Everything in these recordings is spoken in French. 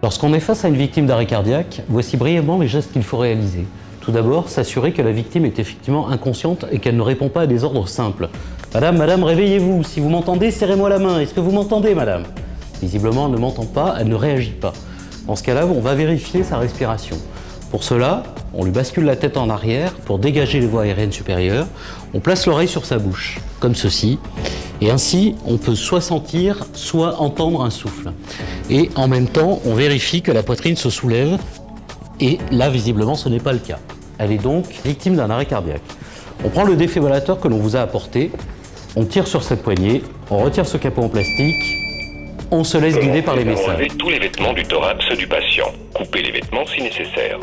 Lorsqu'on est face à une victime d'arrêt cardiaque, voici brièvement les gestes qu'il faut réaliser. Tout d'abord, s'assurer que la victime est effectivement inconsciente et qu'elle ne répond pas à des ordres simples. Madame, madame, réveillez-vous. Si vous m'entendez, serrez-moi la main. Est-ce que vous m'entendez, madame? Visiblement, elle ne m'entend pas, elle ne réagit pas. Dans ce cas-là, on va vérifier sa respiration. Pour cela, on lui bascule la tête en arrière pour dégager les voies aériennes supérieures. On place l'oreille sur sa bouche, comme ceci. Et ainsi, on peut soit sentir, soit entendre un souffle. Et en même temps, on vérifie que la poitrine se soulève. Et là, visiblement, ce n'est pas le cas. Elle est donc victime d'un arrêt cardiaque. On prend le défibrillateur que l'on vous a apporté, on tire sur cette poignée, on retire ce capot en plastique, on se laisse guider par les messages. Enlevez tous les vêtements du thorax du patient. Coupez les vêtements si nécessaire.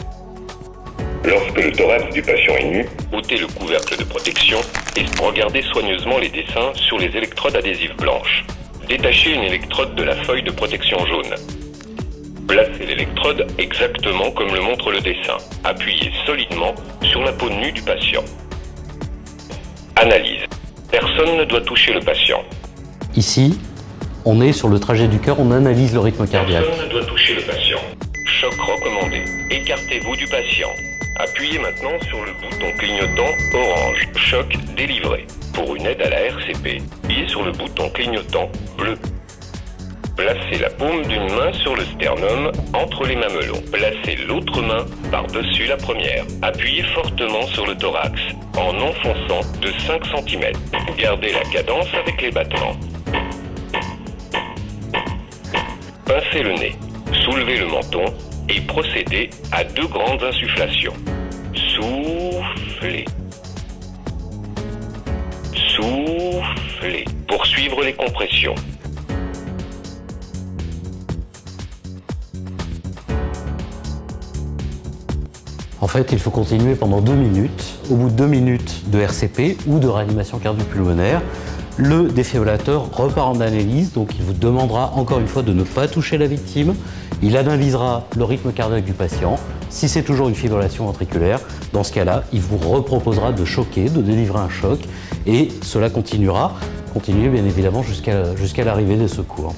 Lorsque le thorax du patient est nu, ôtez le couvercle de protection et regardez soigneusement les dessins sur les électrodes adhésives blanches. Détachez une électrode de la feuille de protection jaune. Placez l'électrode exactement comme le montre le dessin. Appuyez solidement sur la peau nue du patient. Analyse. Personne ne doit toucher le patient. Ici, on est sur le trajet du cœur, on analyse le rythme cardiaque. Personne ne doit toucher le patient. Choc recommandé. Écartez-vous du patient. Appuyez maintenant sur le bouton clignotant orange. Choc délivré. Pour une aide à la RCP, appuyez sur le bouton clignotant bleu. Placez la paume d'une main sur le sternum entre les mamelons. Placez l'autre main par-dessus la première. Appuyez fortement sur le thorax en enfonçant de 5 cm. Gardez la cadence avec les battements. Pincez le nez, soulevez le menton et procédez à 2 grandes insufflations. Soufflez. Soufflez. Poursuivre les compressions. En fait, il faut continuer pendant 2 minutes. Au bout de 2 minutes de RCP ou de réanimation cardio-pulmonaire, le défibrillateur repart en analyse, donc il vous demandera encore une fois de ne pas toucher la victime. Il analysera le rythme cardiaque du patient. Si c'est toujours une fibrillation ventriculaire, dans ce cas-là, il vous reproposera de choquer, de délivrer un choc, et cela continuera bien évidemment jusqu'à l'arrivée des secours.